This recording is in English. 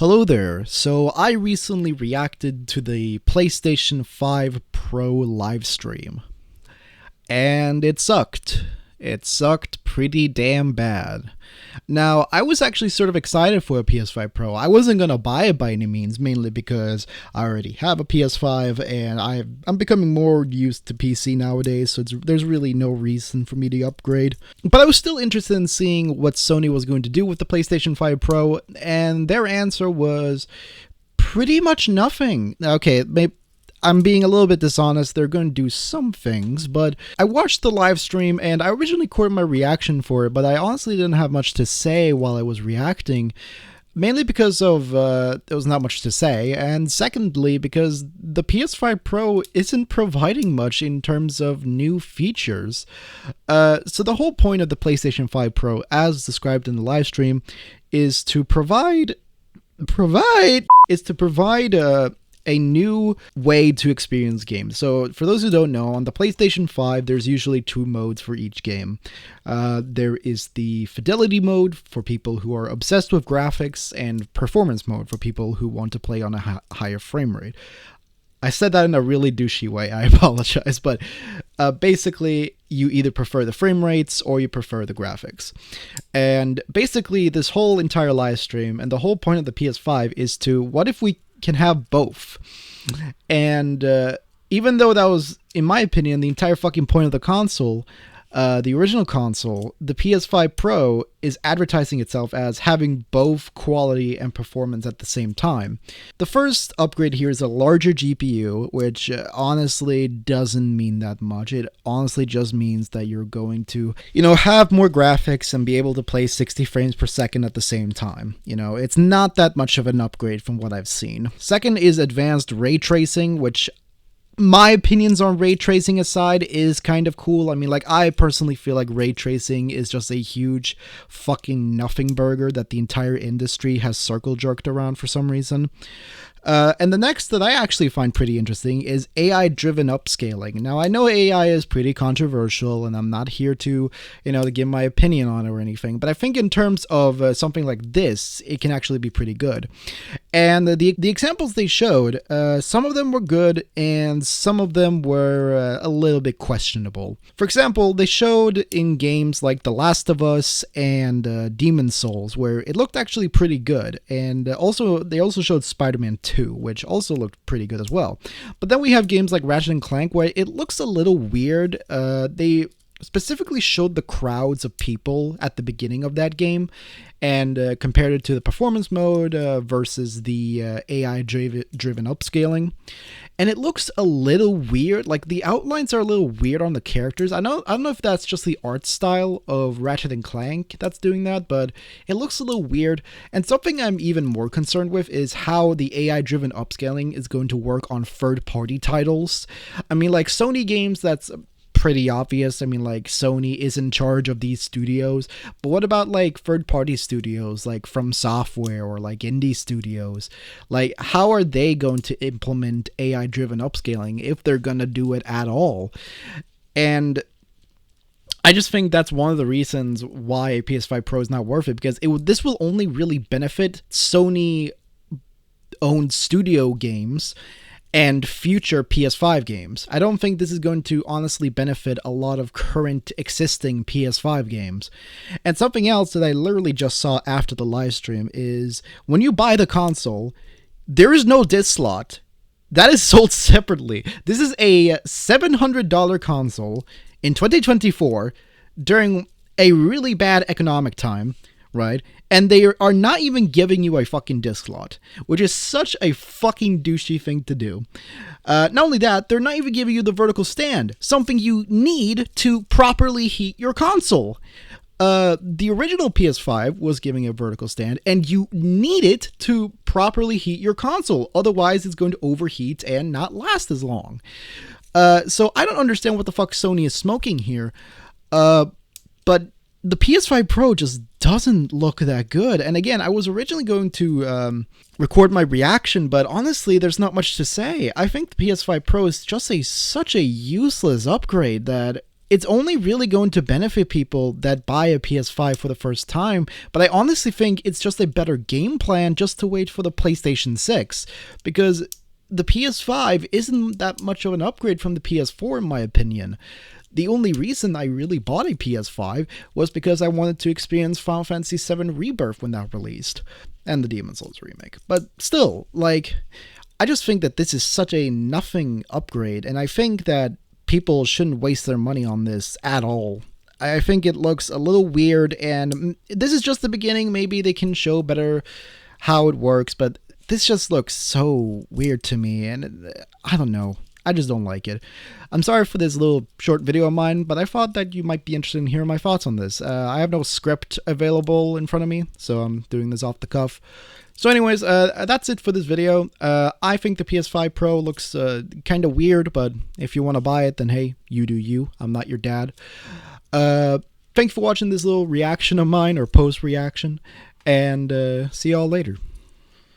Hello there. So I recently reacted to the PlayStation 5 Pro livestream, and it sucked. It sucked pretty damn bad. Now, I was actually sort of excited for a PS5 Pro. I wasn't going to buy it by any means, mainly because I already have a PS5 and I'm becoming more used to PC nowadays, so there's really no reason for me to upgrade. But I was still interested in seeing what Sony was going to do with the PlayStation 5 Pro, and their answer was pretty much nothing. Okay, maybe I'm being a little bit dishonest, they're going to do some things, but I watched the live stream and I originally recorded my reaction for it, but I honestly didn't have much to say while I was reacting, mainly because of there was not much to say, and secondly because the PS5 Pro isn't providing much in terms of new features. So the whole point of the PlayStation 5 Pro, as described in the live stream, is to provide a new way to experience games. So for those who don't know, on the PlayStation 5, there's usually two modes for each game. There is the fidelity mode for people who are obsessed with graphics, and performance mode for people who want to play on a higher frame rate. I said that in a really douchey way, I apologize, but basically you either prefer the frame rates or you prefer the graphics. And basically this whole entire live stream and the whole point of the PS5 is to, what if we can have both? And even though that was, in my opinion, the entire fucking point of the console, the original console, the PS5 Pro is advertising itself as having both quality and performance at the same time. The first upgrade here is a larger GPU, which honestly doesn't mean that much. It honestly just means that you're going to, have more graphics and be able to play 60 frames per second at the same time. It's not that much of an upgrade from what I've seen. Second is advanced ray tracing, which, my opinions on ray tracing aside, is kind of cool. I mean, I personally feel like ray tracing is just a huge fucking nothing burger that the entire industry has circle jerked around for some reason. And the next that I actually find pretty interesting is AI-driven upscaling. Now, I know AI is pretty controversial, and I'm not here to, to give my opinion on it or anything, but I think in terms of something like this, it can actually be pretty good. And the examples they showed, some of them were good, and some of them were a little bit questionable. For example, they showed in games like The Last of Us and Demon's Souls, where it looked actually pretty good, and they also showed Spider-Man 2, which also looked pretty good as well. But then we have games like Ratchet & Clank, where it looks a little weird. They specifically showed the crowds of people at the beginning of that game and compared it to the performance mode versus the AI-driven upscaling. And it looks a little weird. The outlines are a little weird on the characters. I don't know if that's just the art style of Ratchet & Clank that's doing that, but it looks a little weird. And something I'm even more concerned with is how the AI-driven upscaling is going to work on third-party titles. I mean, Sony games, that's pretty obvious. I mean, Sony is in charge of these studios, but what about third-party studios like From Software or indie studios? How are they going to implement AI-driven upscaling if they're gonna do it at all? And I just think that's one of the reasons why a PS5 Pro is not worth it, because this will only really benefit Sony-owned studio games and future PS5 games. I don't think this is going to honestly benefit a lot of current existing PS5 games. And something else that I literally just saw after the live stream is when you buy the console, there is no disc slot. That is sold separately. This is a $700 console in 2024 during a really bad economic time, right? And they are not even giving you a fucking disc slot, which is such a fucking douchey thing to do. Not only that, they're not even giving you the vertical stand, something you need to properly heat your console. The original PS5 was giving a vertical stand, and you need it to properly heat your console. Otherwise, it's going to overheat and not last as long. So I don't understand what the fuck Sony is smoking here. But the PS5 Pro just doesn't look that good. And again, I was originally going to record my reaction, but honestly, there's not much to say. I think the PS5 Pro is just such a useless upgrade that it's only really going to benefit people that buy a PS5 for the first time, but I honestly think it's just a better game plan just to wait for the PlayStation 6, because the PS5 isn't that much of an upgrade from the PS4 in my opinion. The only reason I really bought a PS5 was because I wanted to experience Final Fantasy VII Rebirth when that released, and the Demon's Souls remake. But still, like, I just think that this is such a nothing upgrade, and I think that people shouldn't waste their money on this at all. I think it looks a little weird, and this is just the beginning. Maybe they can show better how it works, but this just looks so weird to me, and I don't know. I just don't like it. I'm sorry for this little short video of mine, but I thought that you might be interested in hearing my thoughts on this. I have no script available in front of me, so I'm doing this off the cuff. So anyways, that's it for this video. I think the PS5 Pro looks kind of weird, but if you want to buy it, then hey, you do you. I'm not your dad. Thanks for watching this little reaction of mine, or post-reaction, and see y'all later.